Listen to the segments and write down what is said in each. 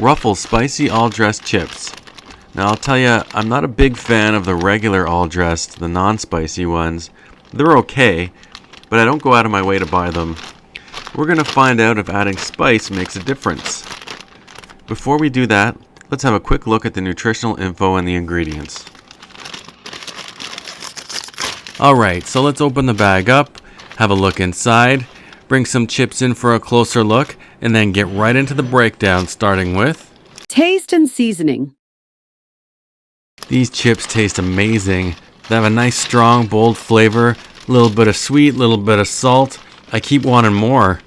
Ruffles spicy all-dressed chips. Now I'll tell you, I'm not a big fan of the regular all-dressed, the non-spicy ones. They're okay, but I don't go out of my way to buy them. We're going to find out if adding spice makes a difference. Before we do that, let's have a quick look at the nutritional info and the ingredients. Alright, so let's open the bag up, have a look inside, bring some chips in for a closer look, and then get right into the breakdown, starting with taste and seasoning. These chips taste amazing. They have a nice strong, bold flavor, a little bit of sweet, a little bit of salt. I keep wanting more.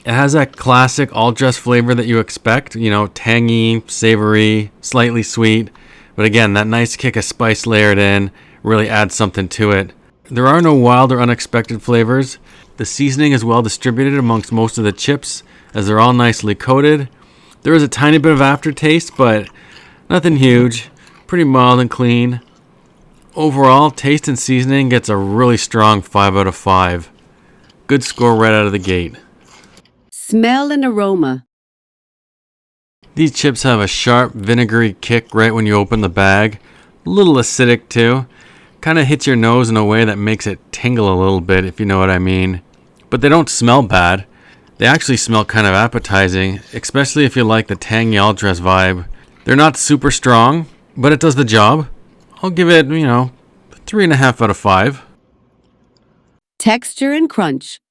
It has that classic all-dressed flavor that you expect, tangy, savory, slightly sweet. But again, that nice kick of spice layered in really adds something to it. There are no wild or unexpected flavors. The seasoning is well distributed amongst most of the chips, as they're all nicely coated. There is a tiny bit of aftertaste, but nothing huge. Pretty mild and clean. Overall, taste and seasoning gets a really strong 5 out of 5. Good score right out of the gate. Smell and aroma. These chips have a sharp, vinegary kick right when you open the bag. A little acidic too. Kind of hits your nose in a way that makes it tingle a little bit, if you know what I mean. But they don't smell bad. They actually smell kind of appetizing, especially if you like the tangy all-dress vibe. They're not super strong, but it does the job. I'll give it, 3.5 out of 5. Texture and crunch.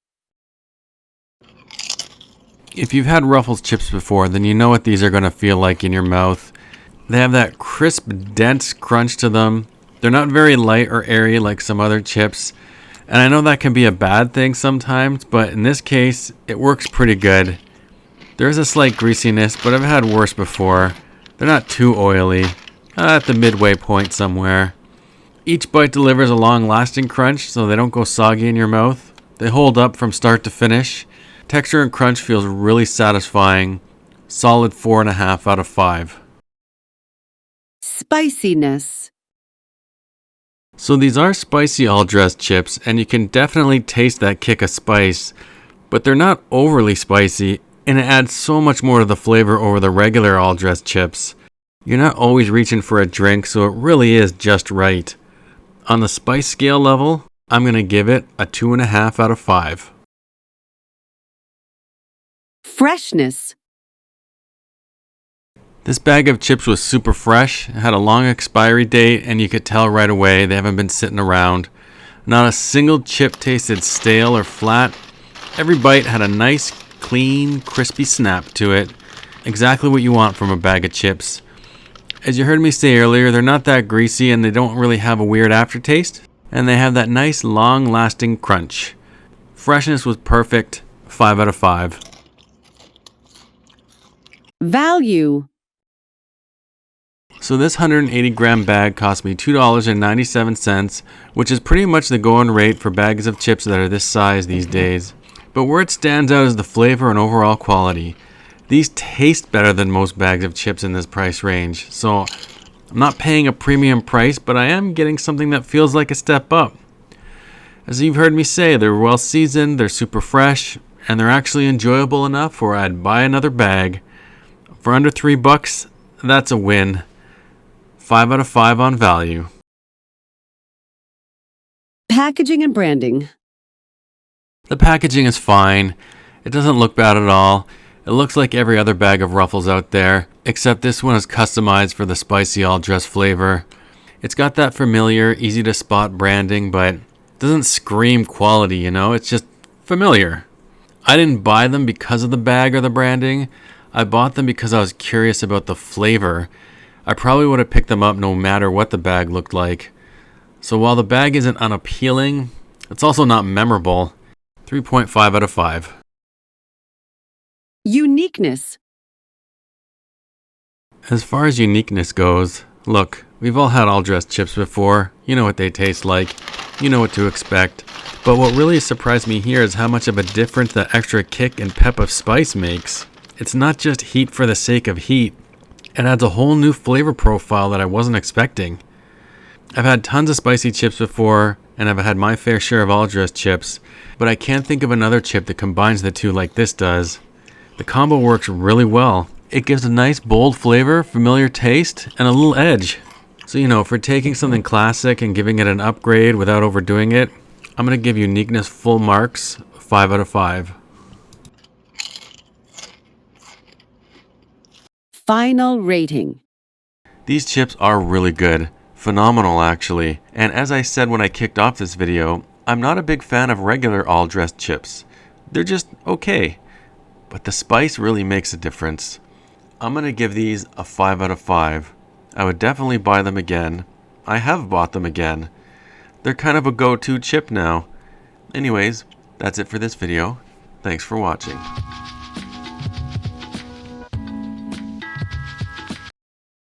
If you've had Ruffles chips before, then you know what these are going to feel like in your mouth. They have that crisp, dense crunch to them. They're not very light or airy like some other chips. And I know that can be a bad thing sometimes, but in this case, it works pretty good. There is a slight greasiness, but I've had worse before. They're not too oily. At the midway point somewhere. Each bite delivers a long-lasting crunch, so they don't go soggy in your mouth. They hold up from start to finish. Texture and crunch feels really satisfying. Solid 4.5 out of 5. Spiciness. So these are spicy all-dressed chips, and you can definitely taste that kick of spice, but they're not overly spicy, and it adds so much more to the flavor over the regular all-dressed chips. You're not always reaching for a drink, so it really is just right. On the spice scale level, I'm going to give it a 2.5 out of 5. Freshness. This bag of chips was super fresh. It had a long expiry date, and you could tell right away they haven't been sitting around. Not a single chip tasted stale or flat. Every bite had a nice, clean, crispy snap to it. Exactly what you want from a bag of chips. As you heard me say earlier, they're not that greasy and they don't really have a weird aftertaste. And they have that nice, long-lasting crunch. Freshness was perfect. 5 out of 5. Value. So this 180 gram bag cost me $2.97, which is pretty much the going rate for bags of chips that are this size these days. But where it stands out is the flavor and overall quality. These taste better than most bags of chips in this price range. So I'm not paying a premium price, but I am getting something that feels like a step up. As you've heard me say, they're well seasoned, they're super fresh, and they're actually enjoyable enough where I'd buy another bag. For under $3, that's a win. 5 out of 5 on value. Packaging and branding. The packaging is fine. It doesn't look bad at all. It looks like every other bag of Ruffles out there, except this one is customized for the spicy all-dressed flavor. It's got that familiar, easy to spot branding, but it doesn't scream quality, it's just familiar. I didn't buy them because of the bag or the branding. I bought them because I was curious about the flavor. I probably would have picked them up no matter what the bag looked like. So while the bag isn't unappealing, it's also not memorable. 3.5 out of 5. Uniqueness. As far as uniqueness goes, look, we've all had all-dressed chips before. You know what they taste like. You know what to expect. But what really surprised me here is how much of a difference that extra kick and pep of spice makes. It's not just heat for the sake of heat. It adds a whole new flavor profile that I wasn't expecting. I've had tons of spicy chips before, and I've had my fair share of all-dressed chips, but I can't think of another chip that combines the two like this does. The combo works really well. It gives a nice bold flavor, familiar taste, and a little edge. So, for taking something classic and giving it an upgrade without overdoing it, I'm going to give uniqueness full marks, 5 out of 5. Final rating. These chips are really good. Phenomenal, actually. And as I said when I kicked off this video, I'm not a big fan of regular all-dressed chips. They're just okay. But the spice really makes a difference. I'm going to give these a 5 out of 5. I would definitely buy them again. I have bought them again. They're kind of a go-to chip now. Anyways, that's it for this video. Thanks for watching.